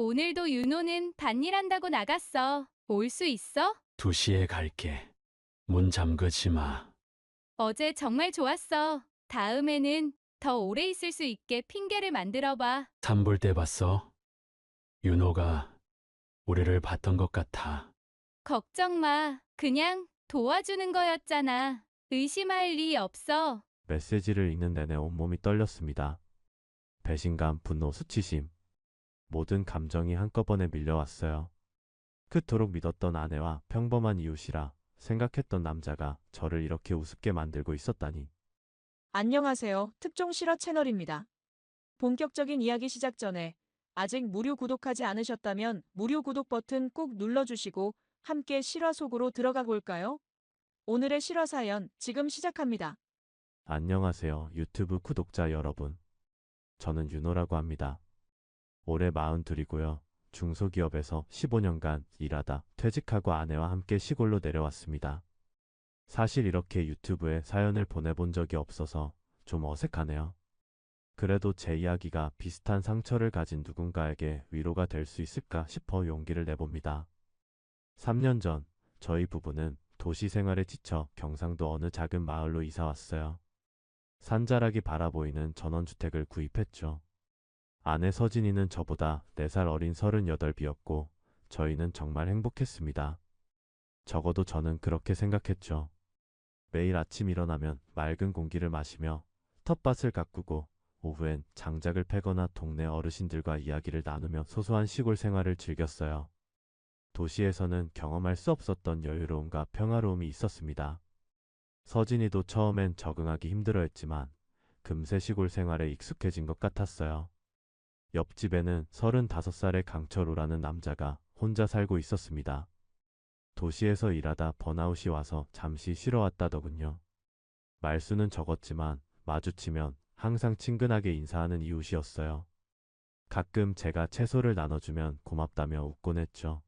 오늘도 윤호는 밭일한다고 나갔어. 올 수 있어? 2시에 갈게. 문 잠그지 마. 어제 정말 좋았어. 다음에는 더 오래 있을 수 있게 핑계를 만들어 봐. 산볼 때 봤어? 윤호가 우리를 봤던 것 같아. 걱정 마. 그냥 도와주는 거였잖아. 의심할 리 없어. 메시지를 읽는 내내 온몸이 떨렸습니다. 배신감, 분노, 수치심, 모든 감정이 한꺼번에 밀려왔어요. 그토록 믿었던 아내와 평범한 이웃이라 생각했던 남자가 저를 이렇게 우습게 만들고 있었다니. 안녕하세요. 특종 실화 채널입니다. 본격적인 이야기 시작 전에 아직 무료 구독하지 않으셨다면 무료 구독 버튼 꾹 눌러주시고 함께 실화 속으로 들어가 볼까요? 오늘의 실화 사연 지금 시작합니다. 안녕하세요, 유튜브 구독자 여러분. 저는 윤호라고 합니다. 올해 42이고요. 중소기업에서 15년간 일하다 퇴직하고 아내와 함께 시골로 내려왔습니다. 사실 이렇게 유튜브에 사연을 보내본 적이 없어서 좀 어색하네요. 그래도 제 이야기가 비슷한 상처를 가진 누군가에게 위로가 될 수 있을까 싶어 용기를 내봅니다. 3년 전 저희 부부는 도시 생활에 지쳐 경상도 어느 작은 마을로 이사 왔어요. 산자락이 바라보이는 전원주택을 구입했죠. 아내 서진이는 저보다 4살 어린 38이었고 저희는 정말 행복했습니다. 적어도 저는 그렇게 생각했죠. 매일 아침 일어나면 맑은 공기를 마시며 텃밭을 가꾸고 오후엔 장작을 패거나 동네 어르신들과 이야기를 나누며 소소한 시골 생활을 즐겼어요. 도시에서는 경험할 수 없었던 여유로움과 평화로움이 있었습니다. 서진이도 처음엔 적응하기 힘들어했지만 금세 시골 생활에 익숙해진 것 같았어요. 옆집에는 35살의 강철우라는 남자가 혼자 살고 있었습니다. 도시에서 일하다 번아웃이 와서 잠시 쉬러 왔다더군요. 말수는 적었지만 마주치면 항상 친근하게 인사하는 이웃이었어요. 가끔 제가 채소를 나눠주면 고맙다며 웃곤 했죠.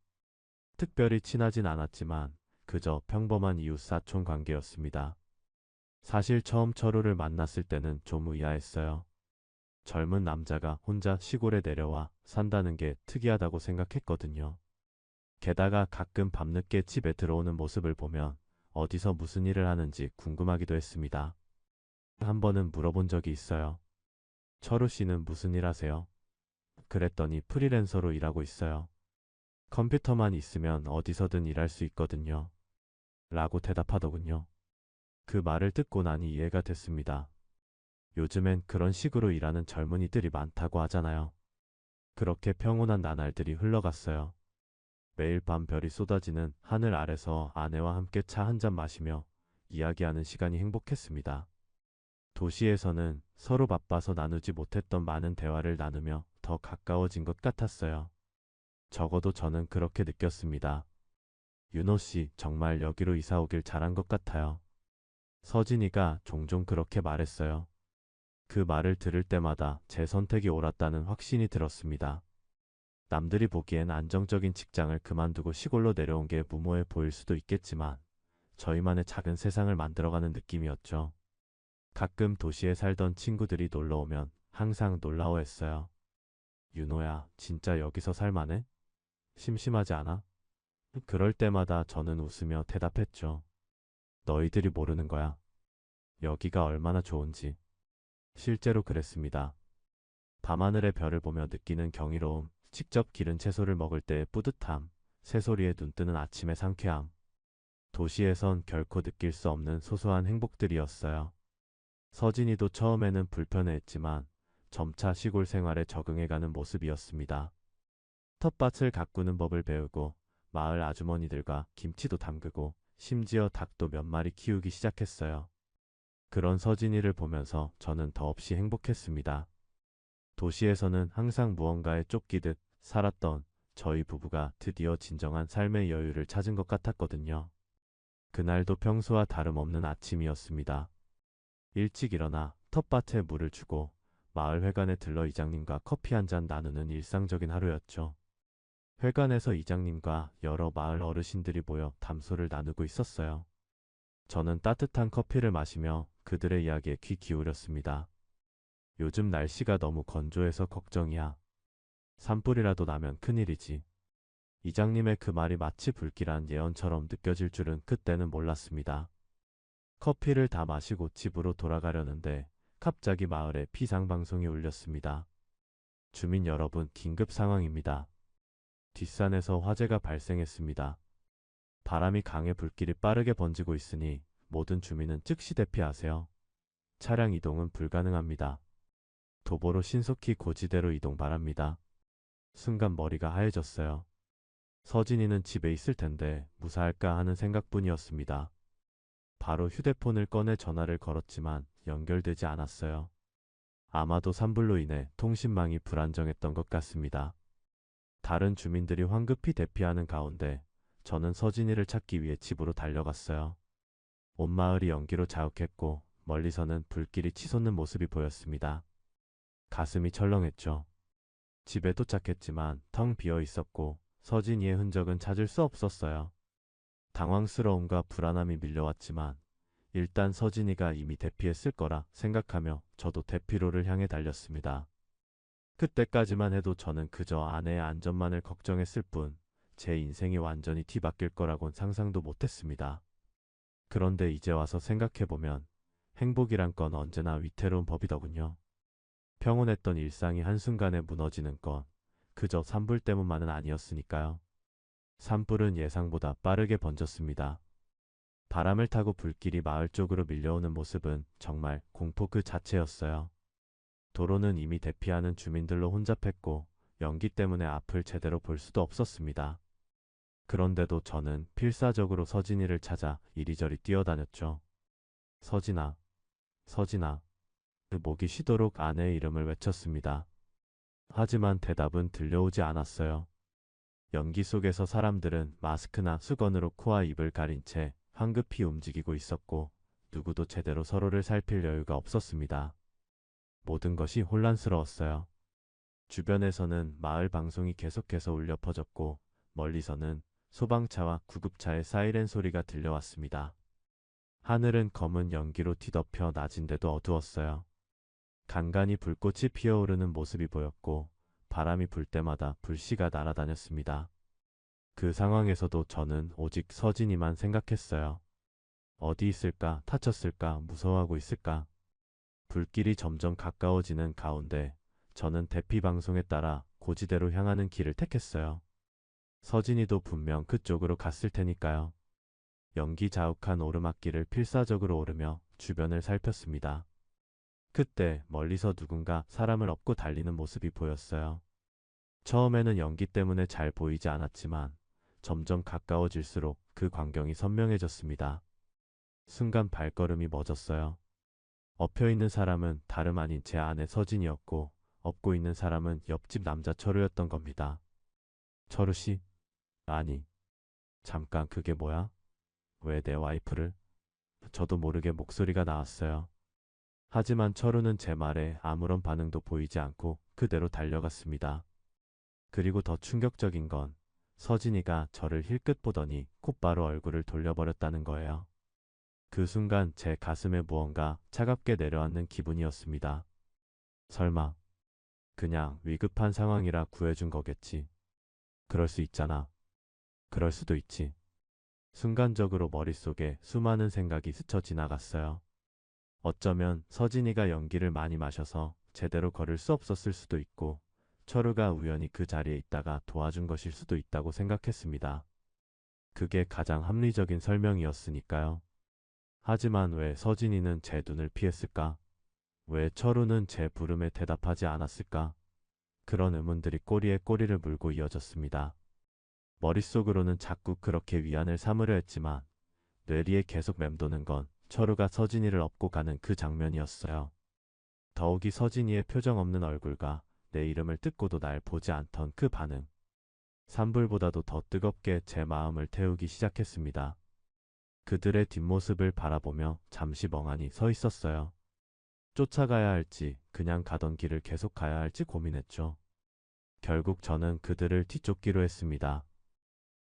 특별히 친하진 않았지만 그저 평범한 이웃 사촌 관계였습니다. 사실 처음 철우를 만났을 때는 좀 의아했어요. 젊은 남자가 혼자 시골에 내려와 산다는 게 특이하다고 생각했거든요. 게다가 가끔 밤늦게 집에 들어오는 모습을 보면 어디서 무슨 일을 하는지 궁금하기도 했습니다. 한 번은 물어본 적이 있어요. 철우 씨는 무슨 일 하세요? 그랬더니 프리랜서로 일하고 있어요. 컴퓨터만 있으면 어디서든 일할 수 있거든요. 라고 대답하더군요. 그 말을 듣고 나니 이해가 됐습니다. 요즘엔 그런 식으로 일하는 젊은이들이 많다고 하잖아요. 그렇게 평온한 나날들이 흘러갔어요. 매일 밤 별이 쏟아지는 하늘 아래서 아내와 함께 차 한 잔 마시며 이야기하는 시간이 행복했습니다. 도시에서는 서로 바빠서 나누지 못했던 많은 대화를 나누며 더 가까워진 것 같았어요. 적어도 저는 그렇게 느꼈습니다. 윤호 씨, 정말 여기로 이사 오길 잘한 것 같아요. 서진이가 종종 그렇게 말했어요. 그 말을 들을 때마다 제 선택이 옳았다는 확신이 들었습니다. 남들이 보기엔 안정적인 직장을 그만두고 시골로 내려온 게 무모해 보일 수도 있겠지만 저희만의 작은 세상을 만들어가는 느낌이었죠. 가끔 도시에 살던 친구들이 놀러오면 항상 놀라워했어요. 윤호야, 진짜 여기서 살만해? 심심하지 않아? 그럴 때마다 저는 웃으며 대답했죠. 너희들이 모르는 거야. 여기가 얼마나 좋은지. 실제로 그랬습니다. 밤하늘의 별을 보며 느끼는 경이로움, 직접 기른 채소를 먹을 때의 뿌듯함, 새소리에 눈뜨는 아침의 상쾌함. 도시에선 결코 느낄 수 없는 소소한 행복들이었어요. 서진이도 처음에는 불편해했지만 점차 시골 생활에 적응해가는 모습이었습니다. 텃밭을 가꾸는 법을 배우고 마을 아주머니들과 김치도 담그고 심지어 닭도 몇 마리 키우기 시작했어요. 그런 서진이를 보면서 저는 더없이 행복했습니다. 도시에서는 항상 무언가에 쫓기듯 살았던 저희 부부가 드디어 진정한 삶의 여유를 찾은 것 같았거든요. 그날도 평소와 다름없는 아침이었습니다. 일찍 일어나 텃밭에 물을 주고 마을 회관에 들러 이장님과 커피 한 잔 나누는 일상적인 하루였죠. 회관에서 이장님과 여러 마을 어르신들이 모여 담소를 나누고 있었어요. 저는 따뜻한 커피를 마시며 그들의 이야기에 귀 기울였습니다. 요즘 날씨가 너무 건조해서 걱정이야. 산불이라도 나면 큰일이지. 이장님의 그 말이 마치 불길한 예언처럼 느껴질 줄은 그때는 몰랐습니다. 커피를 다 마시고 집으로 돌아가려는데 갑자기 마을에 비상방송이 울렸습니다. 주민 여러분, 긴급 상황입니다. 뒷산에서 화재가 발생했습니다. 바람이 강해 불길이 빠르게 번지고 있으니 모든 주민은 즉시 대피하세요. 차량 이동은 불가능합니다. 도보로 신속히 고지대로 이동 바랍니다. 순간 머리가 하얘졌어요. 서진이는 집에 있을 텐데 무사할까 하는 생각뿐이었습니다. 바로 휴대폰을 꺼내 전화를 걸었지만 연결되지 않았어요. 아마도 산불로 인해 통신망이 불안정했던 것 같습니다. 다른 주민들이 황급히 대피하는 가운데 저는 서진이를 찾기 위해 집으로 달려갔어요. 온 마을이 연기로 자욱했고 멀리서는 불길이 치솟는 모습이 보였습니다. 가슴이 철렁했죠. 집에 도착했지만 텅 비어 있었고 서진이의 흔적은 찾을 수 없었어요. 당황스러움과 불안함이 밀려왔지만 일단 서진이가 이미 대피했을 거라 생각하며 저도 대피로를 향해 달렸습니다. 그때까지만 해도 저는 그저 아내의 안전만을 걱정했을 뿐 제 인생이 완전히 뒤바뀔 거라곤 상상도 못했습니다. 그런데 이제 와서 생각해보면 행복이란 건 언제나 위태로운 법이더군요. 평온했던 일상이 한순간에 무너지는 건 그저 산불 때문만은 아니었으니까요. 산불은 예상보다 빠르게 번졌습니다. 바람을 타고 불길이 마을 쪽으로 밀려오는 모습은 정말 공포 그 자체였어요. 도로는 이미 대피하는 주민들로 혼잡했고 연기 때문에 앞을 제대로 볼 수도 없었습니다. 그런데도 저는 필사적으로 서진이를 찾아 이리저리 뛰어다녔죠. 서진아, 서진아. 목이 쉬도록 아내의 이름을 외쳤습니다. 하지만 대답은 들려오지 않았어요. 연기 속에서 사람들은 마스크나 수건으로 코와 입을 가린 채 황급히 움직이고 있었고 누구도 제대로 서로를 살필 여유가 없었습니다. 모든 것이 혼란스러웠어요. 주변에서는 마을 방송이 계속해서 울려 퍼졌고 멀리서는 소방차와 구급차의 사이렌 소리가 들려왔습니다. 하늘은 검은 연기로 뒤덮여 낮인데도 어두웠어요. 간간히 불꽃이 피어오르는 모습이 보였고 바람이 불 때마다 불씨가 날아다녔습니다. 그 상황에서도 저는 오직 서진이만 생각했어요. 어디 있을까? 다쳤을까? 무서워하고 있을까? 불길이 점점 가까워지는 가운데 저는 대피 방송에 따라 고지대로 향하는 길을 택했어요. 서진이도 분명 그쪽으로 갔을 테니까요. 연기 자욱한 오르막길을 필사적으로 오르며 주변을 살폈습니다. 그때 멀리서 누군가 사람을 업고 달리는 모습이 보였어요. 처음에는 연기 때문에 잘 보이지 않았지만 점점 가까워질수록 그 광경이 선명해졌습니다. 순간 발걸음이 멎었어요. 엎혀있는 사람은 다름 아닌 제 아내 서진이었고 업고 있는 사람은 옆집 남자 철우였던 겁니다. 철우씨? 아니, 잠깐 그게 뭐야? 왜 내 와이프를? 저도 모르게 목소리가 나왔어요. 하지만 철우는 제 말에 아무런 반응도 보이지 않고 그대로 달려갔습니다. 그리고 더 충격적인 건 서진이가 저를 힐끗 보더니 곧바로 얼굴을 돌려버렸다는 거예요. 그 순간 제 가슴에 무언가 차갑게 내려앉는 기분이었습니다. 설마 그냥 위급한 상황이라 구해준 거겠지. 그럴 수 있잖아. 그럴 수도 있지. 순간적으로 머릿속에 수많은 생각이 스쳐 지나갔어요. 어쩌면 서진이가 연기를 많이 마셔서 제대로 걸을 수 없었을 수도 있고 철우가 우연히 그 자리에 있다가 도와준 것일 수도 있다고 생각했습니다. 그게 가장 합리적인 설명이었으니까요. 하지만 왜 서진이는 제 눈을 피했을까? 왜 철우는 제 부름에 대답하지 않았을까? 그런 의문들이 꼬리에 꼬리를 물고 이어졌습니다. 머릿속으로는 자꾸 그렇게 위안을 삼으려 했지만 뇌리에 계속 맴도는 건 철우가 서진이를 업고 가는 그 장면이었어요. 더욱이 서진이의 표정 없는 얼굴과 내 이름을 듣고도 날 보지 않던 그 반응. 산불보다도 더 뜨겁게 제 마음을 태우기 시작했습니다. 그들의 뒷모습을 바라보며 잠시 멍하니 서 있었어요. 쫓아가야 할지 그냥 가던 길을 계속 가야 할지 고민했죠. 결국 저는 그들을 뒤쫓기로 했습니다.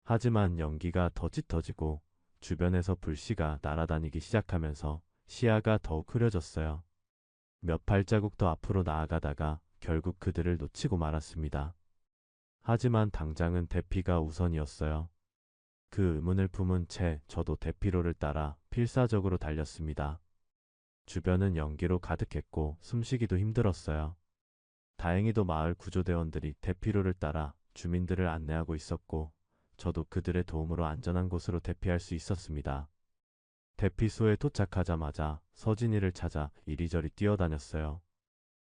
하지만 연기가 더 짙어지고 주변에서 불씨가 날아다니기 시작하면서 시야가 더욱 흐려졌어요. 몇 발자국 더 앞으로 나아가다가 결국 그들을 놓치고 말았습니다. 하지만 당장은 대피가 우선이었어요. 그 의문을 품은 채 저도 대피로를 따라 필사적으로 달렸습니다. 주변은 연기로 가득했고 숨쉬기도 힘들었어요. 다행히도 마을 구조대원들이 대피로를 따라 주민들을 안내하고 있었고 저도 그들의 도움으로 안전한 곳으로 대피할 수 있었습니다. 대피소에 도착하자마자 서진이를 찾아 이리저리 뛰어다녔어요.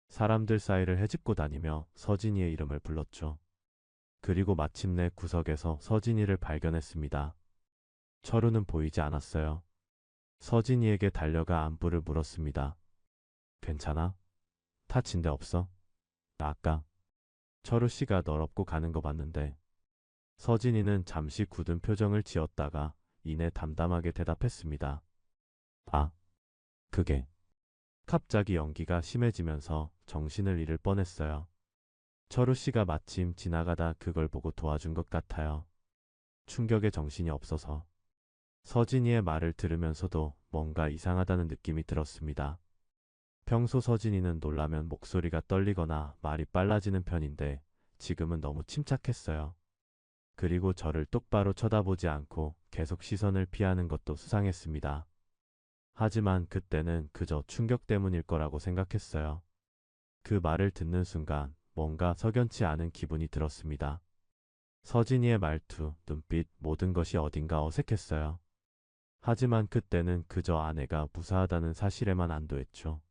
사람들 사이를 헤집고 다니며 서진이의 이름을 불렀죠. 그리고 마침내 구석에서 서진이를 발견했습니다. 철우는 보이지 않았어요. 서진이에게 달려가 안부를 물었습니다. 괜찮아? 다친 데 없어? 나 아까 철우 씨가 널 업고 가는 거 봤는데. 서진이는 잠시 굳은 표정을 지었다가 이내 담담하게 대답했습니다. 아, 그게. 갑자기 연기가 심해지면서 정신을 잃을 뻔했어요. 철우 씨가 마침 지나가다 그걸 보고 도와준 것 같아요. 충격에 정신이 없어서. 서진이의 말을 들으면서도 뭔가 이상하다는 느낌이 들었습니다. 평소 서진이는 놀라면 목소리가 떨리거나 말이 빨라지는 편인데 지금은 너무 침착했어요. 그리고 저를 똑바로 쳐다보지 않고 계속 시선을 피하는 것도 수상했습니다. 하지만 그때는 그저 충격 때문일 거라고 생각했어요. 그 말을 듣는 순간 뭔가 석연치 않은 기분이 들었습니다. 서진이의 말투, 눈빛, 모든 것이 어딘가 어색했어요. 하지만 그때는 그저 아내가 무사하다는 사실에만 안도했죠.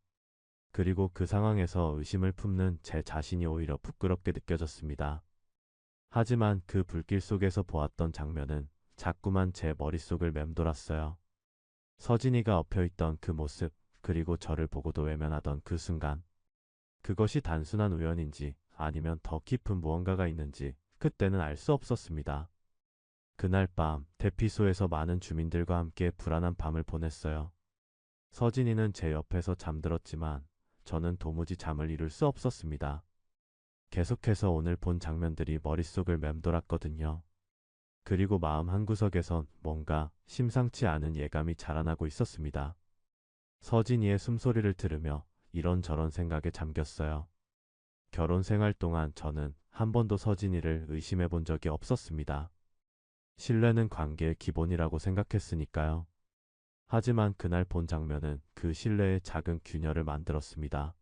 그리고 그 상황에서 의심을 품는 제 자신이 오히려 부끄럽게 느껴졌습니다. 하지만 그 불길 속에서 보았던 장면은 자꾸만 제 머릿속을 맴돌았어요. 서진이가 엎혀있던 그 모습, 그리고 저를 보고도 외면하던 그 순간. 그것이 단순한 우연인지 아니면 더 깊은 무언가가 있는지 그때는 알 수 없었습니다. 그날 밤 대피소에서 많은 주민들과 함께 불안한 밤을 보냈어요. 서진이는 제 옆에서 잠들었지만 저는 도무지 잠을 이룰 수 없었습니다. 계속해서 오늘 본 장면들이 머릿속을 맴돌았거든요. 그리고 마음 한구석에선 뭔가 심상치 않은 예감이 자라나고 있었습니다. 서진이의 숨소리를 들으며 이런저런 생각에 잠겼어요. 결혼 생활 동안 저는 한 번도 서진이를 의심해 본 적이 없었습니다. 신뢰는 관계의 기본이라고 생각했으니까요. 하지만 그날 본 장면은 그 신뢰의 작은 균열을 만들었습니다.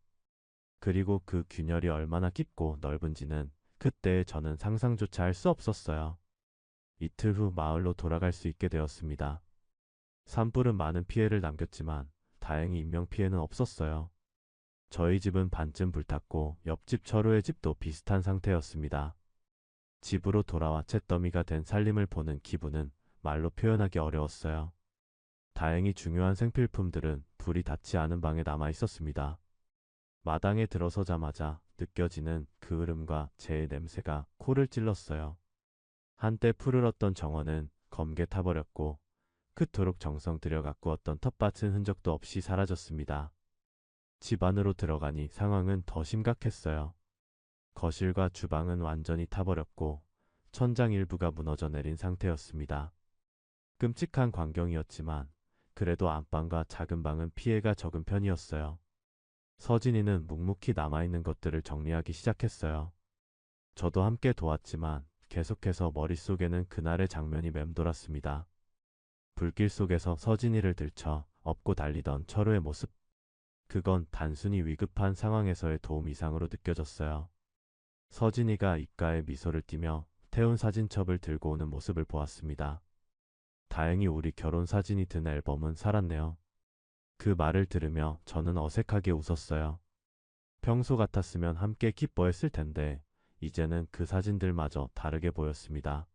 그리고 그 균열이 얼마나 깊고 넓은지는 그때의 저는 상상조차 할 수 없었어요. 이틀 후 마을로 돌아갈 수 있게 되었습니다. 산불은 많은 피해를 남겼지만 다행히 인명피해는 없었어요. 저희 집은 반쯤 불탔고 옆집 철우의 집도 비슷한 상태였습니다. 집으로 돌아와 잿더미가 된 살림을 보는 기분은 말로 표현하기 어려웠어요. 다행히 중요한 생필품들은 불이 닿지 않은 방에 남아 있었습니다. 마당에 들어서자마자 느껴지는 그 흐름과 제 냄새가 코를 찔렀어요. 한때 푸르렀던 정원은 검게 타버렸고 그토록 정성 들여 가꾸었던 텃밭은 흔적도 없이 사라졌습니다. 집 안으로 들어가니 상황은 더 심각했어요. 거실과 주방은 완전히 타버렸고 천장 일부가 무너져 내린 상태였습니다. 끔찍한 광경이었지만 그래도 안방과 작은 방은 피해가 적은 편이었어요. 서진이는 묵묵히 남아있는 것들을 정리하기 시작했어요. 저도 함께 도왔지만 계속해서 머릿속에는 그날의 장면이 맴돌았습니다. 불길 속에서 서진이를 들쳐 업고 달리던 철우의 모습. 그건 단순히 위급한 상황에서의 도움 이상으로 느껴졌어요. 서진이가 입가에 미소를 띠며 태운 사진첩을 들고 오는 모습을 보았습니다. 다행히 우리 결혼 사진이 든 앨범은 살았네요. 그 말을 들으며 저는 어색하게 웃었어요. 평소 같았으면 함께 기뻐했을 텐데 이제는 그 사진들마저 다르게 보였습니다.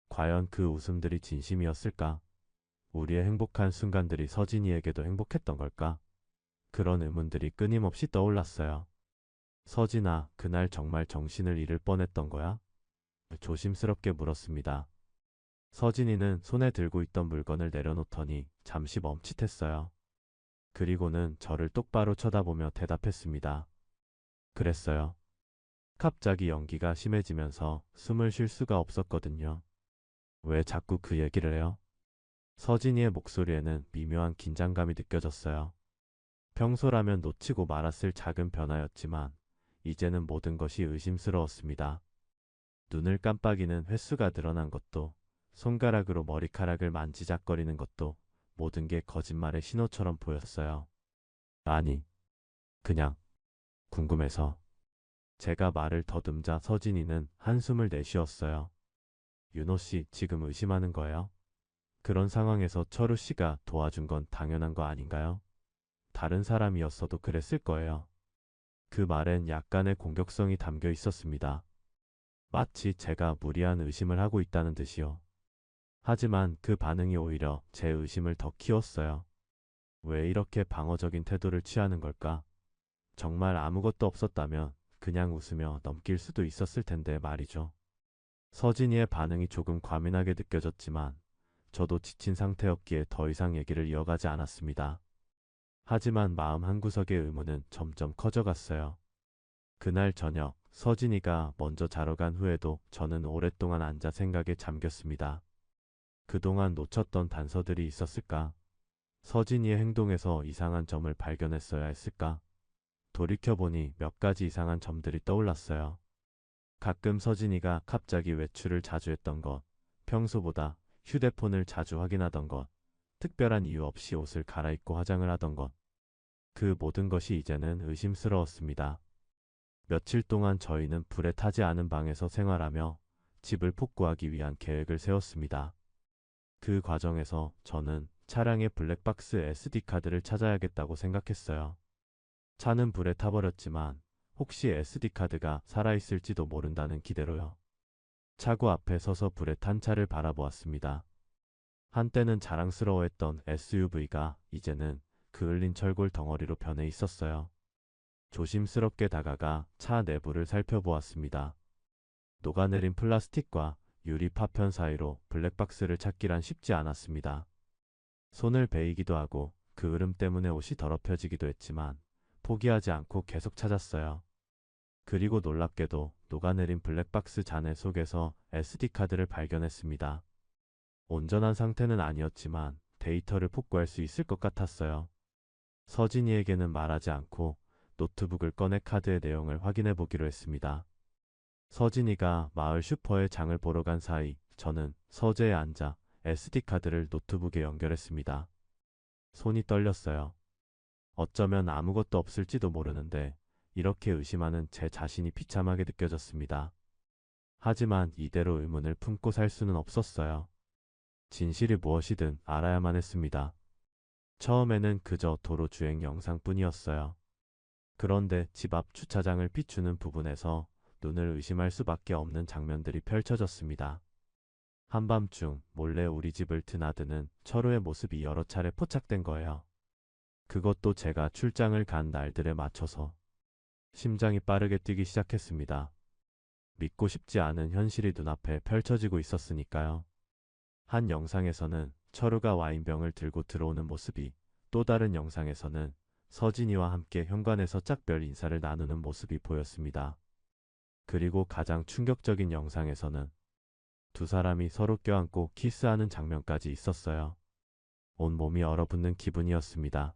과연 그 웃음들이 진심이었을까? 우리의 행복한 순간들이 서진이에게도 행복했던 걸까? 그런 의문들이 끊임없이 떠올랐어요. 서진아, 그날 정말 정신을 잃을 뻔했던 거야? 조심스럽게 물었습니다. 서진이는 손에 들고 있던 물건을 내려놓더니 잠시 멈칫했어요. 그리고는 저를 똑바로 쳐다보며 대답했습니다. 그랬어요. 갑자기 연기가 심해지면서 숨을 쉴 수가 없었거든요. 왜 자꾸 그 얘기를 해요? 서진이의 목소리에는 미묘한 긴장감이 느껴졌어요. 평소라면 놓치고 말았을 작은 변화였지만 이제는 모든 것이 의심스러웠습니다. 눈을 깜빡이는 횟수가 늘어난 것도, 손가락으로 머리카락을 만지작거리는 것도 모든 게 거짓말의 신호처럼 보였어요. 아니, 그냥 궁금해서. 제가 말을 더듬자 서진이는 한숨을 내쉬었어요. 윤호 씨 지금 의심하는 거예요? 그런 상황에서 철우 씨가 도와준 건 당연한 거 아닌가요? 다른 사람이었어도 그랬을 거예요. 그 말엔 약간의 공격성이 담겨 있었습니다. 마치 제가 무리한 의심을 하고 있다는 듯이요. 하지만 그 반응이 오히려 제 의심을 더 키웠어요. 왜 이렇게 방어적인 태도를 취하는 걸까? 정말 아무것도 없었다면 그냥 웃으며 넘길 수도 있었을 텐데 말이죠. 서진이의 반응이 조금 과민하게 느껴졌지만 저도 지친 상태였기에 더 이상 얘기를 이어가지 않았습니다. 하지만 마음 한구석의 의문은 점점 커져갔어요. 그날 저녁 서진이가 먼저 자러 간 후에도 저는 오랫동안 앉아 생각에 잠겼습니다. 그동안 놓쳤던 단서들이 있었을까? 서진이의 행동에서 이상한 점을 발견했어야 했을까? 돌이켜보니 몇 가지 이상한 점들이 떠올랐어요. 가끔 서진이가 갑자기 외출을 자주 했던 것, 평소보다 휴대폰을 자주 확인하던 것, 특별한 이유 없이 옷을 갈아입고 화장을 하던 것. 그 모든 것이 이제는 의심스러웠습니다. 며칠 동안 저희는 불에 타지 않은 방에서 생활하며 집을 복구하기 위한 계획을 세웠습니다. 그 과정에서 저는 차량의 블랙박스 SD카드를 찾아야겠다고 생각했어요. 차는 불에 타버렸지만 혹시 SD카드가 살아있을지도 모른다는 기대로요. 차고 앞에 서서 불에 탄 차를 바라보았습니다. 한때는 자랑스러워했던 SUV가 이제는 그을린 철골 덩어리로 변해 있었어요. 조심스럽게 다가가 차 내부를 살펴보았습니다. 녹아내린 플라스틱과 유리 파편 사이로 블랙박스를 찾기란 쉽지 않았습니다. 손을 베이기도 하고 그 흐름 때문에 옷이 더럽혀지기도 했지만 포기하지 않고 계속 찾았어요. 그리고 놀랍게도 녹아내린 블랙박스 잔해 속에서 SD카드를 발견했습니다. 온전한 상태는 아니었지만 데이터를 복구할 수 있을 것 같았어요. 서진이에게는 말하지 않고 노트북을 꺼내 카드의 내용을 확인해 보기로 했습니다. 서진이가 마을 슈퍼에 장을 보러 간 사이 저는 서재에 앉아 SD카드를 노트북에 연결했습니다. 손이 떨렸어요. 어쩌면 아무것도 없을지도 모르는데 이렇게 의심하는 제 자신이 비참하게 느껴졌습니다. 하지만 이대로 의문을 품고 살 수는 없었어요. 진실이 무엇이든 알아야만 했습니다. 처음에는 그저 도로 주행 영상뿐이었어요. 그런데 집 앞 주차장을 비추는 부분에서 눈을 의심할 수밖에 없는 장면들이 펼쳐졌습니다. 한밤중 몰래 우리 집을 드나드는 철우의 모습이 여러 차례 포착된 거예요. 그것도 제가 출장을 간 날들에 맞춰서. 심장이 빠르게 뛰기 시작했습니다. 믿고 싶지 않은 현실이 눈앞에 펼쳐지고 있었으니까요. 한 영상에서는 철우가 와인병을 들고 들어오는 모습이, 또 다른 영상에서는 서진이와 함께 현관에서 짝별 인사를 나누는 모습이 보였습니다. 그리고 가장 충격적인 영상에서는 두 사람이 서로 껴안고 키스하는 장면까지 있었어요. 온몸이 얼어붙는 기분이었습니다.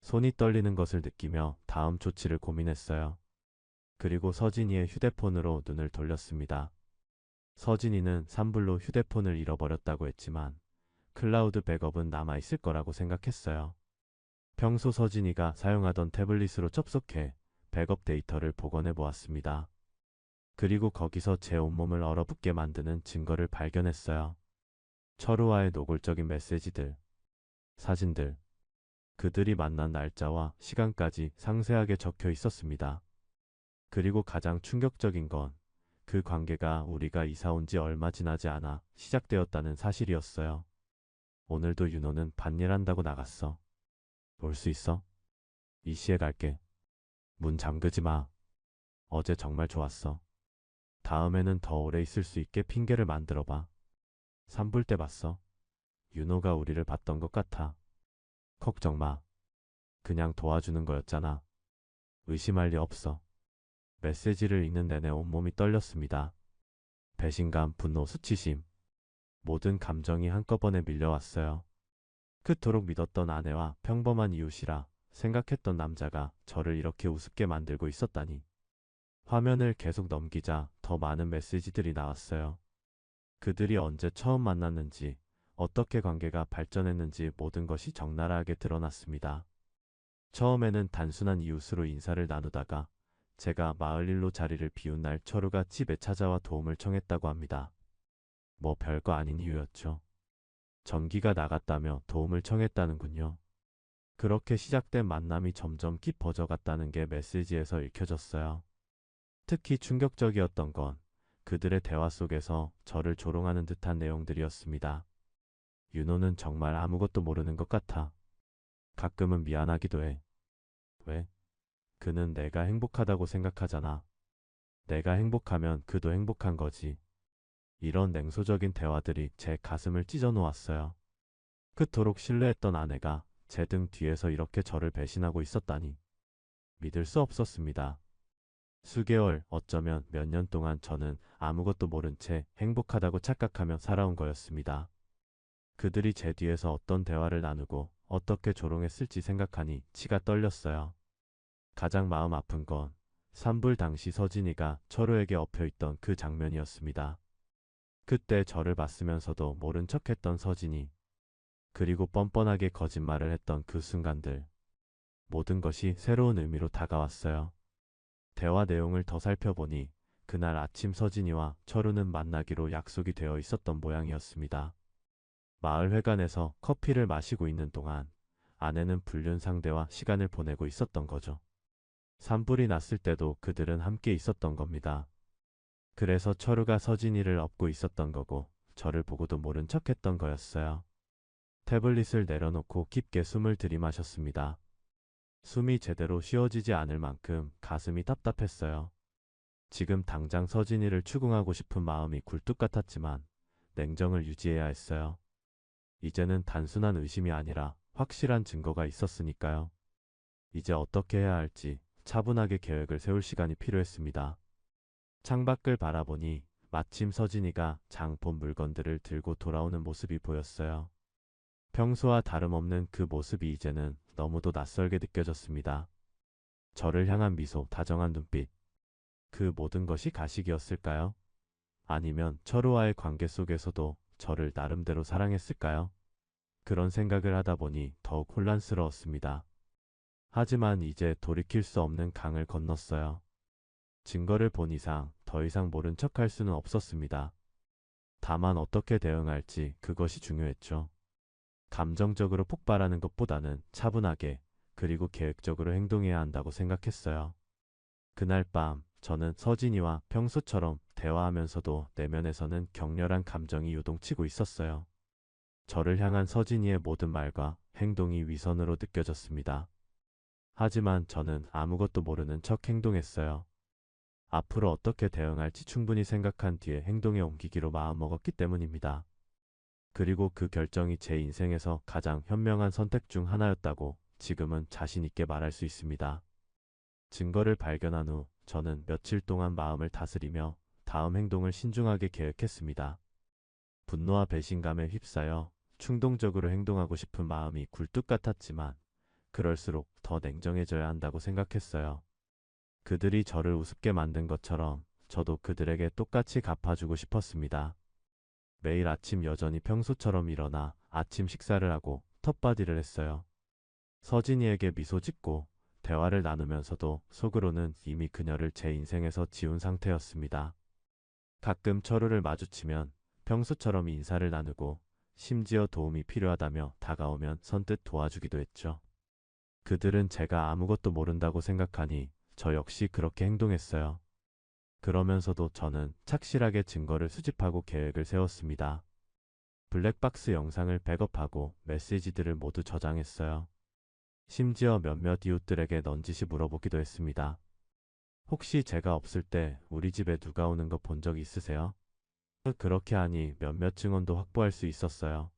손이 떨리는 것을 느끼며 다음 조치를 고민했어요. 그리고 서진이의 휴대폰으로 눈을 돌렸습니다. 서진이는 산불로 휴대폰을 잃어버렸다고 했지만 클라우드 백업은 남아있을 거라고 생각했어요. 평소 서진이가 사용하던 태블릿으로 접속해 백업 데이터를 복원해 보았습니다. 그리고 거기서 제 온몸을 얼어붙게 만드는 증거를 발견했어요. 철우와의 노골적인 메시지들, 사진들, 그들이 만난 날짜와 시간까지 상세하게 적혀 있었습니다. 그리고 가장 충격적인 건 그 관계가 우리가 이사 온 지 얼마 지나지 않아 시작되었다는 사실이었어요. 오늘도 윤호는 밭일한다고 나갔어. 올 수 있어? 이 시에 갈게. 문 잠그지 마. 어제 정말 좋았어. 다음에는 더 오래 있을 수 있게 핑계를 만들어봐. 산불 때 봤어. 윤호가 우리를 봤던 것 같아. 걱정 마. 그냥 도와주는 거였잖아. 의심할 리 없어. 메시지를 읽는 내내 온몸이 떨렸습니다. 배신감, 분노, 수치심. 모든 감정이 한꺼번에 밀려왔어요. 그토록 믿었던 아내와 평범한 이웃이라 생각했던 남자가 저를 이렇게 우습게 만들고 있었다니. 화면을 계속 넘기자 더 많은 메시지들이 나왔어요. 그들이 언제 처음 만났는지, 어떻게 관계가 발전했는지 모든 것이 적나라하게 드러났습니다. 처음에는 단순한 이웃으로 인사를 나누다가 제가 마을 일로 자리를 비운 날 철우가 집에 찾아와 도움을 청했다고 합니다. 뭐 별거 아닌 이유였죠. 전기가 나갔다며 도움을 청했다는군요. 그렇게 시작된 만남이 점점 깊어져 갔다는 게 메시지에서 읽혀졌어요. 특히 충격적이었던 건 그들의 대화 속에서 저를 조롱하는 듯한 내용들이었습니다. 윤호는 정말 아무것도 모르는 것 같아. 가끔은 미안하기도 해. 왜? 그는 내가 행복하다고 생각하잖아. 내가 행복하면 그도 행복한 거지. 이런 냉소적인 대화들이 제 가슴을 찢어 놓았어요. 그토록 신뢰했던 아내가 제 등 뒤에서 이렇게 저를 배신하고 있었다니. 믿을 수 없었습니다. 수개월, 어쩌면 몇 년 동안 저는 아무것도 모른 채 행복하다고 착각하며 살아온 거였습니다. 그들이 제 뒤에서 어떤 대화를 나누고 어떻게 조롱했을지 생각하니 치가 떨렸어요. 가장 마음 아픈 건 산불 당시 서진이가 철호에게 엎혀있던 그 장면이었습니다. 그때 저를 봤으면서도 모른 척했던 서진이, 그리고 뻔뻔하게 거짓말을 했던 그 순간들. 모든 것이 새로운 의미로 다가왔어요. 대화 내용을 더 살펴보니 그날 아침 서진이와 철우는 만나기로 약속이 되어 있었던 모양이었습니다. 마을 회관에서 커피를 마시고 있는 동안 아내는 불륜 상대와 시간을 보내고 있었던 거죠. 산불이 났을 때도 그들은 함께 있었던 겁니다. 그래서 철우가 서진이를 업고 있었던 거고 저를 보고도 모른 척했던 거였어요. 태블릿을 내려놓고 깊게 숨을 들이마셨습니다. 숨이 제대로 쉬어지지 않을 만큼 가슴이 답답했어요. 지금 당장 서진이를 추궁하고 싶은 마음이 굴뚝 같았지만 냉정을 유지해야 했어요. 이제는 단순한 의심이 아니라 확실한 증거가 있었으니까요. 이제 어떻게 해야 할지 차분하게 계획을 세울 시간이 필요했습니다. 창밖을 바라보니 마침 서진이가 장 본 물건들을 들고 돌아오는 모습이 보였어요. 평소와 다름없는 그 모습이 이제는 너무도 낯설게 느껴졌습니다. 저를 향한 미소, 다정한 눈빛. 그 모든 것이 가식이었을까요? 아니면 철우와의 관계 속에서도 저를 나름대로 사랑했을까요? 그런 생각을 하다 보니 더욱 혼란스러웠습니다. 하지만 이제 돌이킬 수 없는 강을 건넜어요. 증거를 본 이상 더 이상 모른 척할 수는 없었습니다. 다만 어떻게 대응할지 그것이 중요했죠. 감정적으로 폭발하는 것보다는 차분하게 그리고 계획적으로 행동해야 한다고 생각했어요. 그날 밤 저는 서진이와 평소처럼 대화하면서도 내면에서는 격렬한 감정이 요동치고 있었어요. 저를 향한 서진이의 모든 말과 행동이 위선으로 느껴졌습니다. 하지만 저는 아무것도 모르는 척 행동했어요. 앞으로 어떻게 대응할지 충분히 생각한 뒤에 행동에 옮기기로 마음먹었기 때문입니다. 그리고 그 결정이 제 인생에서 가장 현명한 선택 중 하나였다고 지금은 자신 있게 말할 수 있습니다. 증거를 발견한 후 저는 며칠 동안 마음을 다스리며 다음 행동을 신중하게 계획했습니다. 분노와 배신감에 휩싸여 충동적으로 행동하고 싶은 마음이 굴뚝 같았지만 그럴수록 더 냉정해져야 한다고 생각했어요. 그들이 저를 우습게 만든 것처럼 저도 그들에게 똑같이 갚아주고 싶었습니다. 매일 아침 여전히 평소처럼 일어나 아침 식사를 하고 텃바디를 했어요. 서진이에게 미소 짓고 대화를 나누면서도 속으로는 이미 그녀를 제 인생에서 지운 상태였습니다. 가끔 철우를 마주치면 평소처럼 인사를 나누고 심지어 도움이 필요하다며 다가오면 선뜻 도와주기도 했죠. 그들은 제가 아무것도 모른다고 생각하니 저 역시 그렇게 행동했어요. 그러면서도 저는 착실하게 증거를 수집하고 계획을 세웠습니다. 블랙박스 영상을 백업하고 메시지들을 모두 저장했어요. 심지어 몇몇 이웃들에게 넌지시 물어보기도 했습니다. 혹시 제가 없을 때 우리 집에 누가 오는 거 본 적 있으세요? 그렇게 하니 몇몇 증언도 확보할 수 있었어요.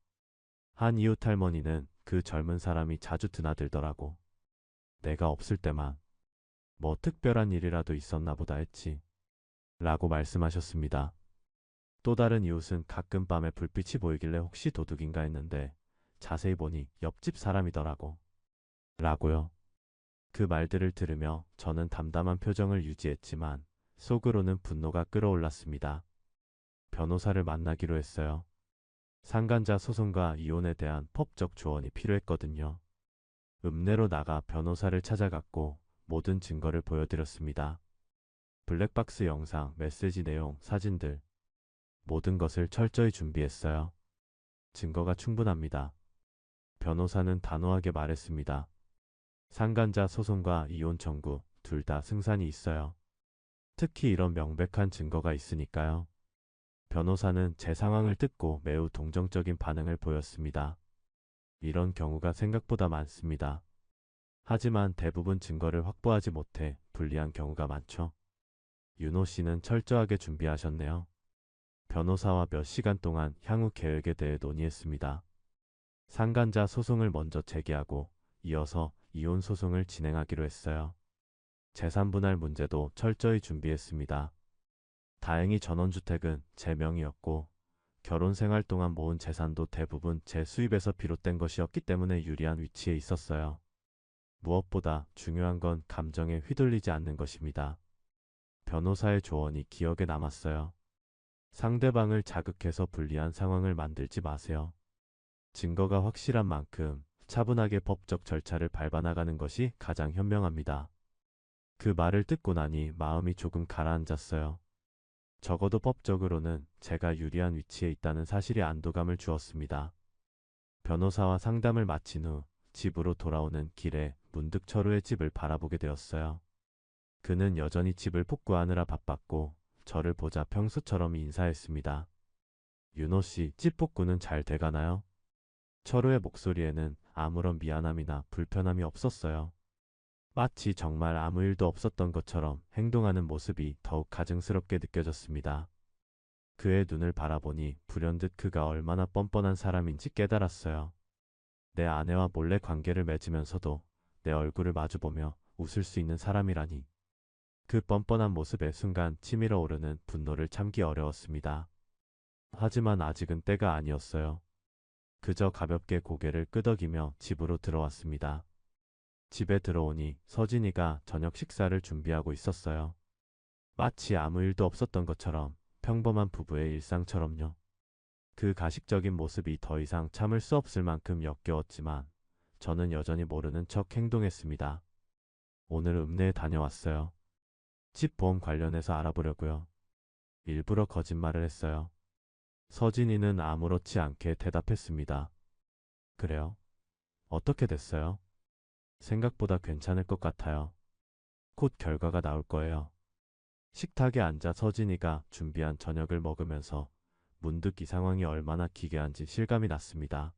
한 이웃 할머니는 그 젊은 사람이 자주 드나들더라고. 내가 없을 때만. 뭐 특별한 일이라도 있었나 보다 했지. 라고 말씀하셨습니다. 또 다른 이웃은 가끔 밤에 불빛이 보이길래 혹시 도둑인가 했는데 자세히 보니 옆집 사람이더라고. 라고요. 그 말들을 들으며 저는 담담한 표정을 유지했지만 속으로는 분노가 끓어올랐습니다. 변호사를 만나기로 했어요. 상간자 소송과 이혼에 대한 법적 조언이 필요했거든요. 읍내로 나가 변호사를 찾아갔고 모든 증거를 보여드렸습니다. 블랙박스 영상, 메시지 내용, 사진들 모든 것을 철저히 준비했어요. 증거가 충분합니다. 변호사는 단호하게 말했습니다. 상간자 소송과 이혼 청구 둘 다 승산이 있어요. 특히 이런 명백한 증거가 있으니까요. 변호사는 제 상황을 듣고 매우 동정적인 반응을 보였습니다. 이런 경우가 생각보다 많습니다. 하지만 대부분 증거를 확보하지 못해 불리한 경우가 많죠. 윤호 씨는 철저하게 준비하셨네요. 변호사와 몇 시간 동안 향후 계획에 대해 논의했습니다. 상간자 소송을 먼저 제기하고 이어서 이혼 소송을 진행하기로 했어요. 재산 분할 문제도 철저히 준비했습니다. 다행히 전원주택은 제 명의였고 결혼 생활 동안 모은 재산도 대부분 제 수입에서 비롯된 것이었기 때문에 유리한 위치에 있었어요. 무엇보다 중요한 건 감정에 휘둘리지 않는 것입니다. 변호사의 조언이 기억에 남았어요. 상대방을 자극해서 불리한 상황을 만들지 마세요. 증거가 확실한 만큼 차분하게 법적 절차를 밟아나가는 것이 가장 현명합니다. 그 말을 듣고 나니 마음이 조금 가라앉았어요. 적어도 법적으로는 제가 유리한 위치에 있다는 사실이 안도감을 주었습니다. 변호사와 상담을 마친 후 집으로 돌아오는 길에 문득 철우의 집을 바라보게 되었어요. 그는 여전히 집을 복구하느라 바빴고 저를 보자 평소처럼 인사했습니다. 윤호 씨, 집 복구는 잘 돼가나요? 철우의 목소리에는 아무런 미안함이나 불편함이 없었어요. 마치 정말 아무 일도 없었던 것처럼 행동하는 모습이 더욱 가증스럽게 느껴졌습니다. 그의 눈을 바라보니 불현듯 그가 얼마나 뻔뻔한 사람인지 깨달았어요. 내 아내와 몰래 관계를 맺으면서도 내 얼굴을 마주보며 웃을 수 있는 사람이라니. 그 뻔뻔한 모습에 순간 치밀어 오르는 분노를 참기 어려웠습니다. 하지만 아직은 때가 아니었어요. 그저 가볍게 고개를 끄덕이며 집으로 들어왔습니다. 집에 들어오니 서진이가 저녁 식사를 준비하고 있었어요. 마치 아무 일도 없었던 것처럼 평범한 부부의 일상처럼요. 그 가식적인 모습이 더 이상 참을 수 없을 만큼 역겨웠지만 저는 여전히 모르는 척 행동했습니다. 오늘 읍내에 다녀왔어요. 집 보험 관련해서 알아보려고요. 일부러 거짓말을 했어요. 서진이는 아무렇지 않게 대답했습니다. 그래요? 어떻게 됐어요? 생각보다 괜찮을 것 같아요. 곧 결과가 나올 거예요. 식탁에 앉아 서진이가 준비한 저녁을 먹으면서 문득 이 상황이 얼마나 기괴한지 실감이 났습니다.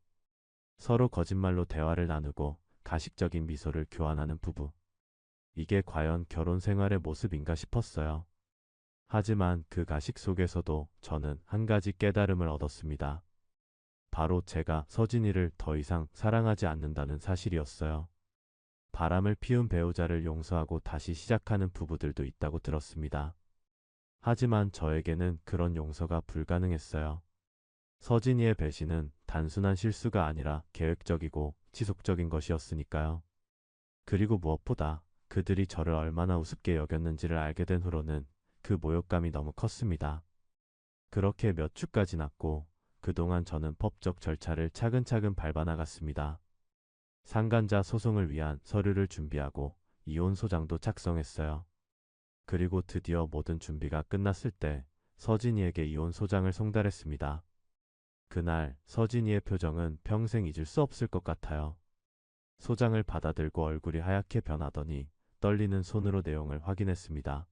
서로 거짓말로 대화를 나누고 가식적인 미소를 교환하는 부부. 이게 과연 결혼 생활의 모습인가 싶었어요. 하지만 그 가식 속에서도 저는 한 가지 깨달음을 얻었습니다. 바로 제가 서진이를 더 이상 사랑하지 않는다는 사실이었어요. 바람을 피운 배우자를 용서하고 다시 시작하는 부부들도 있다고 들었습니다. 하지만 저에게는 그런 용서가 불가능했어요. 서진이의 배신은 단순한 실수가 아니라 계획적이고 지속적인 것이었으니까요. 그리고 무엇보다 그들이 저를 얼마나 우습게 여겼는지를 알게 된 후로는 그 모욕감이 너무 컸습니다. 그렇게 몇 주가 지났고 그동안 저는 법적 절차를 차근차근 밟아나갔습니다. 상간자 소송을 위한 서류를 준비하고 이혼 소장도 작성했어요. 그리고 드디어 모든 준비가 끝났을 때 서진이에게 이혼 소장을 송달했습니다. 그날 서진이의 표정은 평생 잊을 수 없을 것 같아요. 소장을 받아들고 얼굴이 하얗게 변하더니 떨리는 손으로 내용을 확인했습니다.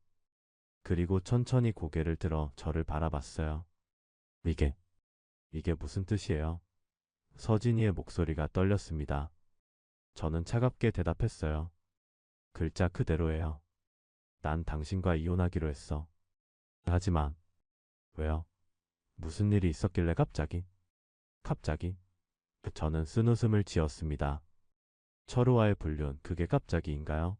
그리고 천천히 고개를 들어 저를 바라봤어요. 이게 무슨 뜻이에요? 서진이의 목소리가 떨렸습니다. 저는 차갑게 대답했어요. 글자 그대로예요. 난 당신과 이혼하기로 했어. 하지만 왜요? 무슨 일이 있었길래 갑자기? 저는 쓴웃음을 지었습니다. 철우와의 불륜, 그게 갑자기인가요?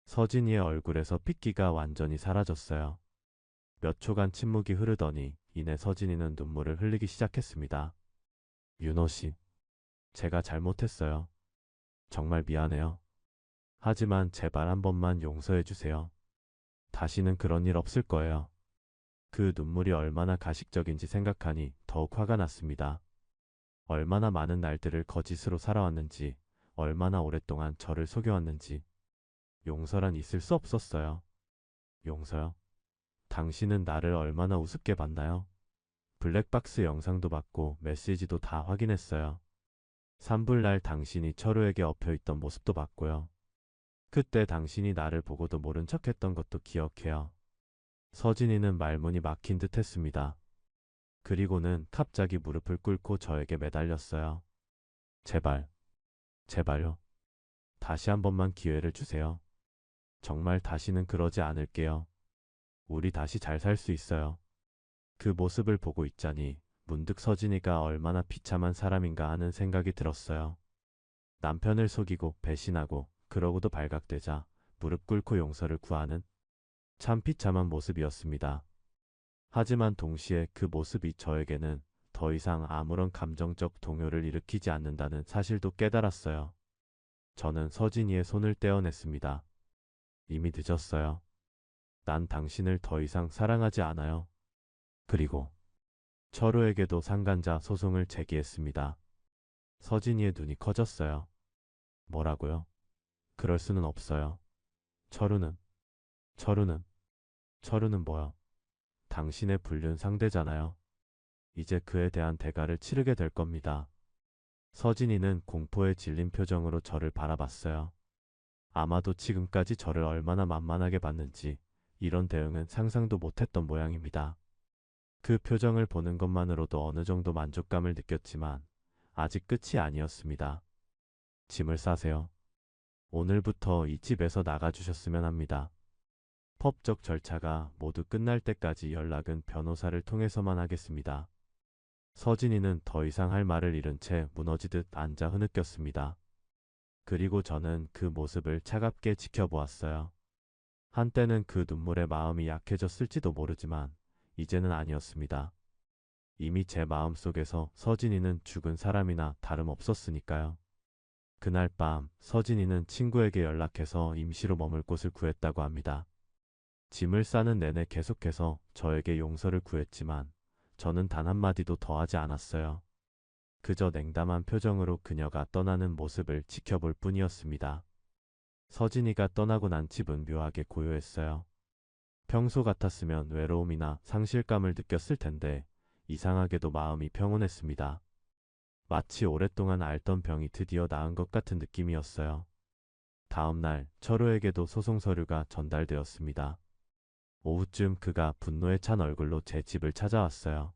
서진이의 얼굴에서 핏기가 완전히 사라졌어요. 몇 초간 침묵이 흐르더니 이내 서진이는 눈물을 흘리기 시작했습니다. 윤호 씨, 제가 잘못했어요. 정말 미안해요. 하지만 제발 한 번만 용서해 주세요. 다시는 그런 일 없을 거예요. 그 눈물이 얼마나 가식적인지 생각하니 더욱 화가 났습니다. 얼마나 많은 날들을 거짓으로 살아왔는지, 얼마나 오랫동안 저를 속여왔는지. 용서란 있을 수 없었어요. 용서요? 당신은 나를 얼마나 우습게 봤나요? 블랙박스 영상도 봤고 메시지도 다 확인했어요. 산불날 당신이 철우에게 엎혀있던 모습도 봤고요. 그때 당신이 나를 보고도 모른 척했던 것도 기억해요. 서진이는 말문이 막힌 듯 했습니다. 그리고는 갑자기 무릎을 꿇고 저에게 매달렸어요. 제발, 제발요. 다시 한 번만 기회를 주세요. 정말 다시는 그러지 않을게요. 우리 다시 잘 살 수 있어요. 그 모습을 보고 있자니 문득 서진이가 얼마나 비참한 사람인가 하는 생각이 들었어요. 남편을 속이고 배신하고 그러고도 발각되자 무릎 꿇고 용서를 구하는 참 비참한 모습이었습니다. 하지만 동시에 그 모습이 저에게는 더 이상 아무런 감정적 동요를 일으키지 않는다는 사실도 깨달았어요. 저는 서진이의 손을 떼어냈습니다. 이미 늦었어요. 난 당신을 더 이상 사랑하지 않아요. 그리고 철우에게도 상간자 소송을 제기했습니다. 서진이의 눈이 커졌어요. 뭐라고요? 그럴 수는 없어요. 철우는 뭐요? 당신의 불륜 상대잖아요. 이제 그에 대한 대가를 치르게 될 겁니다. 서진이는 공포에 질린 표정으로 저를 바라봤어요. 아마도 지금까지 저를 얼마나 만만하게 봤는지 이런 대응은 상상도 못했던 모양입니다. 그 표정을 보는 것만으로도 어느 정도 만족감을 느꼈지만 아직 끝이 아니었습니다. 짐을 싸세요. 오늘부터 이 집에서 나가주셨으면 합니다. 법적 절차가 모두 끝날 때까지 연락은 변호사를 통해서만 하겠습니다. 서진이는 더 이상 할 말을 잃은 채 무너지듯 앉아 흐느꼈습니다. 그리고 저는 그 모습을 차갑게 지켜보았어요. 한때는 그 눈물에 마음이 약해졌을지도 모르지만 이제는 아니었습니다. 이미 제 마음속에서 서진이는 죽은 사람이나 다름없었으니까요. 그날 밤 서진이는 친구에게 연락해서 임시로 머물 곳을 구했다고 합니다. 짐을 싸는 내내 계속해서 저에게 용서를 구했지만 저는 단 한마디도 더하지 않았어요. 그저 냉담한 표정으로 그녀가 떠나는 모습을 지켜볼 뿐이었습니다. 서진이가 떠나고 난 집은 묘하게 고요했어요. 평소 같았으면 외로움이나 상실감을 느꼈을 텐데 이상하게도 마음이 평온했습니다. 마치 오랫동안 앓던 병이 드디어 나은 것 같은 느낌이었어요. 다음 날 철우에게도 소송 서류가 전달되었습니다. 오후쯤 그가 분노에 찬 얼굴로 제 집을 찾아왔어요.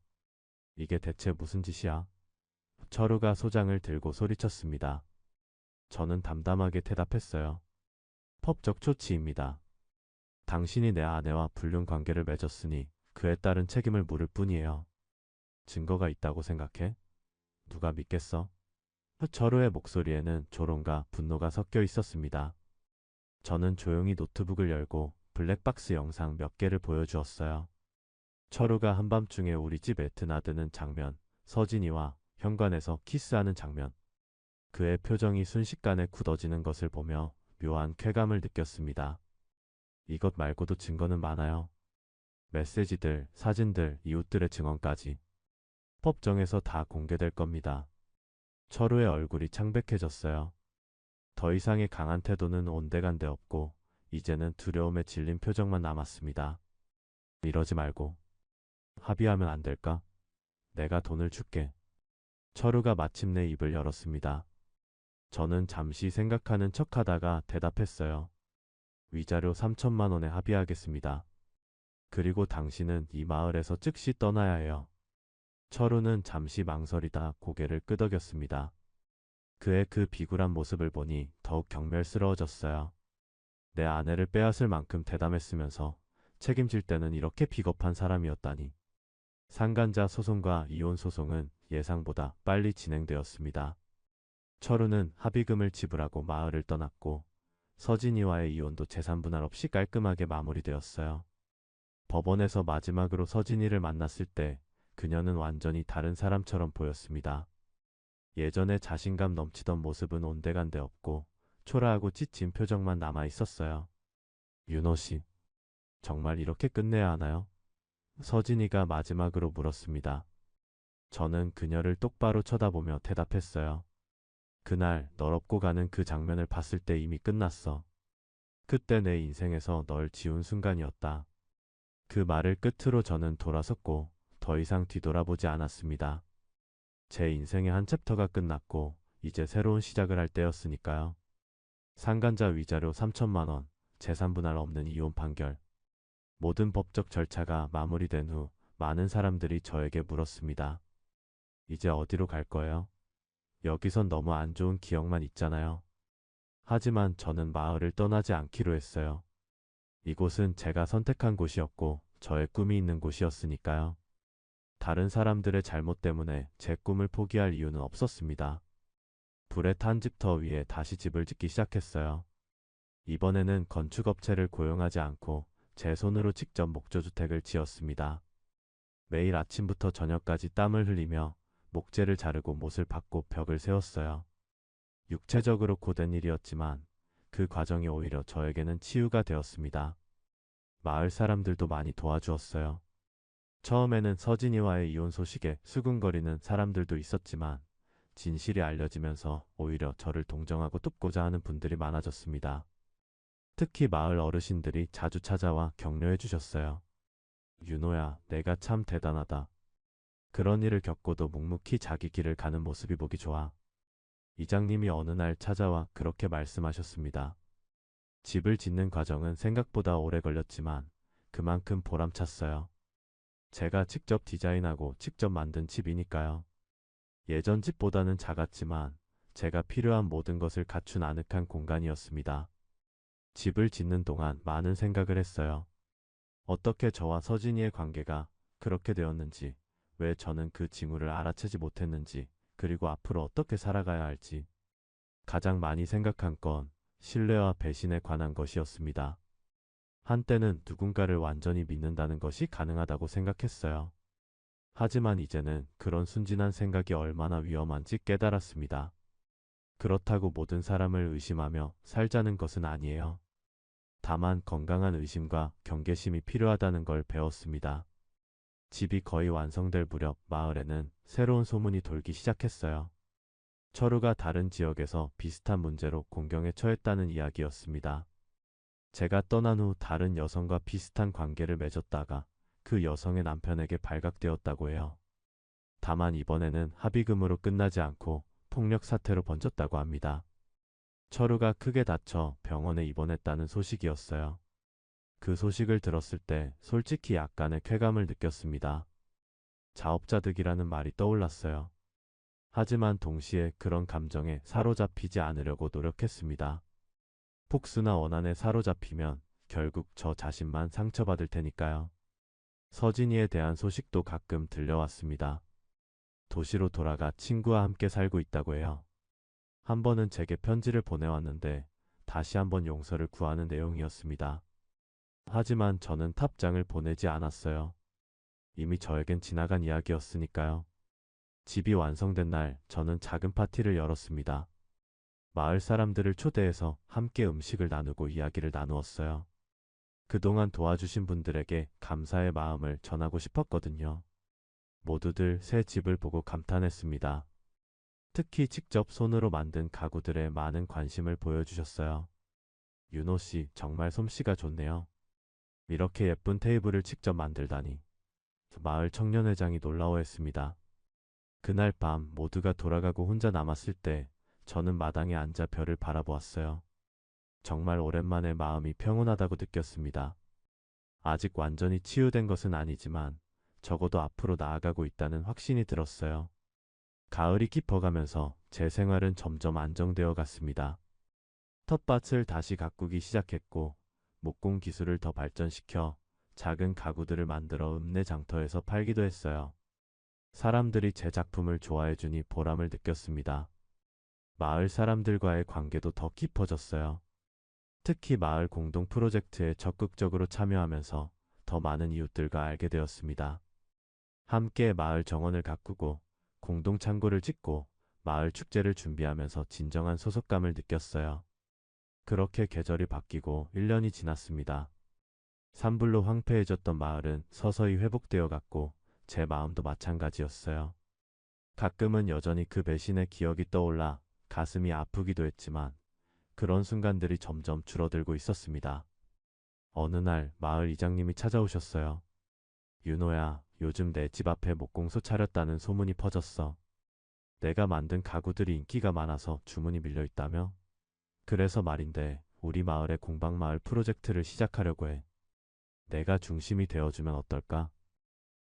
이게 대체 무슨 짓이야? 철우가 소장을 들고 소리쳤습니다. 저는 담담하게 대답했어요. 법적 조치입니다. 당신이 내 아내와 불륜 관계를 맺었으니 그에 따른 책임을 물을 뿐이에요. 증거가 있다고 생각해? 누가 믿겠어? 철우의 목소리에는 조롱과 분노가 섞여 있었습니다. 저는 조용히 노트북을 열고 블랙박스 영상 몇 개를 보여주었어요. 철우가 한밤중에 우리 집에 드나드는 장면, 서진이와 현관에서 키스하는 장면, 그의 표정이 순식간에 굳어지는 것을 보며 묘한 쾌감을 느꼈습니다. 이것 말고도 증거는 많아요. 메시지들, 사진들, 이웃들의 증언까지. 법정에서 다 공개될 겁니다. 철우의 얼굴이 창백해졌어요. 더 이상의 강한 태도는 온데간데 없고 이제는 두려움에 질린 표정만 남았습니다. 이러지 말고 합의하면 안 될까? 내가 돈을 줄게. 철우가 마침내 입을 열었습니다. 저는 잠시 생각하는 척하다가 대답했어요. 위자료 3천만 원에 합의하겠습니다. 그리고 당신은 이 마을에서 즉시 떠나야 해요. 철우는 잠시 망설이다 고개를 끄덕였습니다. 그의 그 비굴한 모습을 보니 더욱 경멸스러워졌어요. 내 아내를 빼앗을 만큼 대담했으면서 책임질 때는 이렇게 비겁한 사람이었다니. 상간자 소송과 이혼 소송은 예상보다 빨리 진행되었습니다. 철우는 합의금을 지불하고 마을을 떠났고 서진이와의 이혼도 재산분할 없이 깔끔하게 마무리되었어요. 법원에서 마지막으로 서진이를 만났을 때 그녀는 완전히 다른 사람처럼 보였습니다. 예전에 자신감 넘치던 모습은 온데간데 없고 초라하고 지친 표정만 남아 있었어요. 윤호 씨, 정말 이렇게 끝내야 하나요? 서진이가 마지막으로 물었습니다. 저는 그녀를 똑바로 쳐다보며 대답했어요. 그날 널 업고 가는 그 장면을 봤을 때 이미 끝났어. 그때 내 인생에서 널 지운 순간이었다. 그 말을 끝으로 저는 돌아섰고 더 이상 뒤돌아보지 않았습니다. 제 인생의 한 챕터가 끝났고 이제 새로운 시작을 할 때였으니까요. 상간자 위자료 3천만 원, 재산 분할 없는 이혼 판결. 모든 법적 절차가 마무리된 후 많은 사람들이 저에게 물었습니다. 이제 어디로 갈 거예요? 여기선 너무 안 좋은 기억만 있잖아요. 하지만 저는 마을을 떠나지 않기로 했어요. 이곳은 제가 선택한 곳이었고 저의 꿈이 있는 곳이었으니까요. 다른 사람들의 잘못 때문에 제 꿈을 포기할 이유는 없었습니다. 불에 탄 집터 위에 다시 집을 짓기 시작했어요. 이번에는 건축업체를 고용하지 않고 제 손으로 직접 목조주택을 지었습니다. 매일 아침부터 저녁까지 땀을 흘리며 목재를 자르고 못을 박고 벽을 세웠어요. 육체적으로 고된 일이었지만 그 과정이 오히려 저에게는 치유가 되었습니다. 마을 사람들도 많이 도와주었어요. 처음에는 서진이와의 이혼 소식에 수군거리는 사람들도 있었지만 진실이 알려지면서 오히려 저를 동정하고 돕고자 하는 분들이 많아졌습니다. 특히 마을 어르신들이 자주 찾아와 격려해 주셨어요. 윤호야, 내가 참 대단하다. 그런 일을 겪고도 묵묵히 자기 길을 가는 모습이 보기 좋아. 이장님이 어느 날 찾아와 그렇게 말씀하셨습니다. 집을 짓는 과정은 생각보다 오래 걸렸지만 그만큼 보람찼어요. 제가 직접 디자인하고 직접 만든 집이니까요. 예전 집보다는 작았지만 제가 필요한 모든 것을 갖춘 아늑한 공간이었습니다. 집을 짓는 동안 많은 생각을 했어요. 어떻게 저와 서진이의 관계가 그렇게 되었는지, 왜 저는 그 징후를 알아채지 못했는지, 그리고 앞으로 어떻게 살아가야 할지. 가장 많이 생각한 건 신뢰와 배신에 관한 것이었습니다. 한때는 누군가를 완전히 믿는다는 것이 가능하다고 생각했어요. 하지만 이제는 그런 순진한 생각이 얼마나 위험한지 깨달았습니다. 그렇다고 모든 사람을 의심하며 살자는 것은 아니에요. 다만 건강한 의심과 경계심이 필요하다는 걸 배웠습니다. 집이 거의 완성될 무렵 마을에는 새로운 소문이 돌기 시작했어요. 철우가 다른 지역에서 비슷한 문제로 공경에 처했다는 이야기였습니다. 제가 떠난 후 다른 여성과 비슷한 관계를 맺었다가 그 여성의 남편에게 발각되었다고 해요. 다만 이번에는 합의금으로 끝나지 않고 폭력 사태로 번졌다고 합니다. 철우가 크게 다쳐 병원에 입원했다는 소식이었어요. 그 소식을 들었을 때 솔직히 약간의 쾌감을 느꼈습니다. 자업자득이라는 말이 떠올랐어요. 하지만 동시에 그런 감정에 사로잡히지 않으려고 노력했습니다. 폭수나 원한에 사로잡히면 결국 저 자신만 상처받을 테니까요. 서진이에 대한 소식도 가끔 들려왔습니다. 도시로 돌아가 친구와 함께 살고 있다고 해요. 한 번은 제게 편지를 보내왔는데 다시 한번 용서를 구하는 내용이었습니다. 하지만 저는 답장을 보내지 않았어요. 이미 저에겐 지나간 이야기였으니까요. 집이 완성된 날 저는 작은 파티를 열었습니다. 마을 사람들을 초대해서 함께 음식을 나누고 이야기를 나누었어요. 그동안 도와주신 분들에게 감사의 마음을 전하고 싶었거든요. 모두들 새 집을 보고 감탄했습니다. 특히 직접 손으로 만든 가구들에 많은 관심을 보여주셨어요. 윤호 씨, 정말 솜씨가 좋네요. 이렇게 예쁜 테이블을 직접 만들다니. 마을 청년회장이 놀라워했습니다. 그날 밤 모두가 돌아가고 혼자 남았을 때 저는 마당에 앉아 별을 바라보았어요. 정말 오랜만에 마음이 평온하다고 느꼈습니다. 아직 완전히 치유된 것은 아니지만 적어도 앞으로 나아가고 있다는 확신이 들었어요. 가을이 깊어가면서 제 생활은 점점 안정되어 갔습니다. 텃밭을 다시 가꾸기 시작했고 목공 기술을 더 발전시켜 작은 가구들을 만들어 읍내 장터에서 팔기도 했어요. 사람들이 제 작품을 좋아해주니 보람을 느꼈습니다. 마을 사람들과의 관계도 더 깊어졌어요. 특히 마을 공동 프로젝트에 적극적으로 참여하면서 더 많은 이웃들과 알게 되었습니다. 함께 마을 정원을 가꾸고 공동 창고를 짓고 마을 축제를 준비하면서 진정한 소속감을 느꼈어요. 그렇게 계절이 바뀌고 1년이 지났습니다. 산불로 황폐해졌던 마을은 서서히 회복되어 갔고 제 마음도 마찬가지였어요. 가끔은 여전히 그 배신의 기억이 떠올라 가슴이 아프기도 했지만 그런 순간들이 점점 줄어들고 있었습니다. 어느 날 마을 이장님이 찾아오셨어요. 윤호야, 요즘 내 집 앞에 목공소 차렸다는 소문이 퍼졌어. 내가 만든 가구들이 인기가 많아서 주문이 밀려 있다며? 그래서 말인데 우리 마을에 공방마을 프로젝트를 시작하려고 해. 내가 중심이 되어주면 어떨까?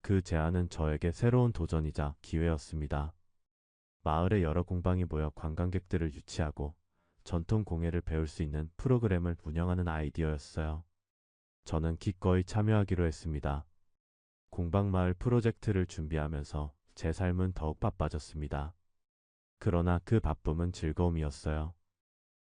그 제안은 저에게 새로운 도전이자 기회였습니다. 마을에 여러 공방이 모여 관광객들을 유치하고 전통 공예를 배울 수 있는 프로그램을 운영하는 아이디어였어요. 저는 기꺼이 참여하기로 했습니다. 공방마을 프로젝트를 준비하면서 제 삶은 더욱 바빠졌습니다. 그러나 그 바쁨은 즐거움이었어요.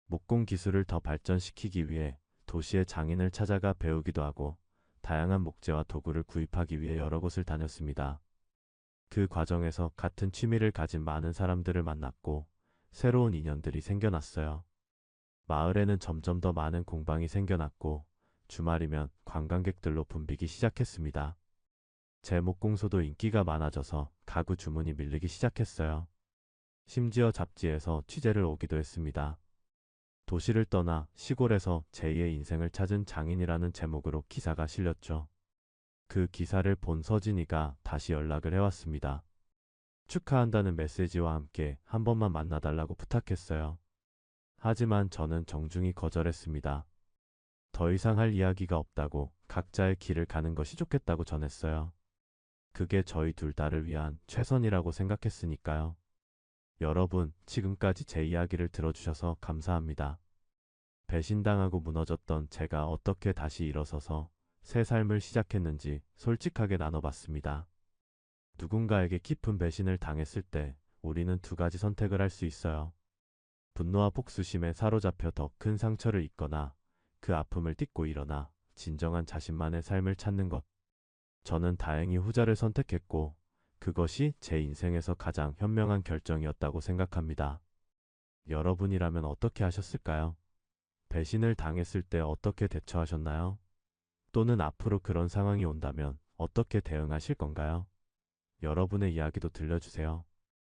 목공 기술을 더 발전시키기 위해 도시의 장인을 찾아가 배우기도 하고 다양한 목재와 도구를 구입하기 위해 여러 곳을 다녔습니다. 그 과정에서 같은 취미를 가진 많은 사람들을 만났고 새로운 인연들이 생겨났어요. 마을에는 점점 더 많은 공방이 생겨났고 주말이면 관광객들로 붐비기 시작했습니다. 제 목공소도 인기가 많아져서 가구 주문이 밀리기 시작했어요. 심지어 잡지에서 취재를 오기도 했습니다. 도시를 떠나 시골에서 제2의 인생을 찾은 장인이라는 제목으로 기사가 실렸죠. 그 기사를 본 서진이가 다시 연락을 해왔습니다. 축하한다는 메시지와 함께 한 번만 만나달라고 부탁했어요. 하지만 저는 정중히 거절했습니다. 더 이상 할 이야기가 없다고 각자의 길을 가는 것이 좋겠다고 전했어요. 그게 저희 둘 다를 위한 최선이라고 생각했으니까요. 여러분, 지금까지 제 이야기를 들어주셔서 감사합니다. 배신당하고 무너졌던 제가 어떻게 다시 일어서서 새 삶을 시작했는지 솔직하게 나눠봤습니다. 누군가에게 깊은 배신을 당했을 때 우리는 두 가지 선택을 할 수 있어요. 분노와 복수심에 사로잡혀 더 큰 상처를 입거나 그 아픔을 딛고 일어나 진정한 자신만의 삶을 찾는 것. 저는 다행히 후자를 선택했고 그것이 제 인생에서 가장 현명한 결정이었다고 생각합니다. 여러분이라면 어떻게 하셨을까요? 배신을 당했을 때 어떻게 대처하셨나요? 또는 앞으로 그런 상황이 온다면 어떻게 대응하실 건가요? 여러분의 이야기도 들려주세요.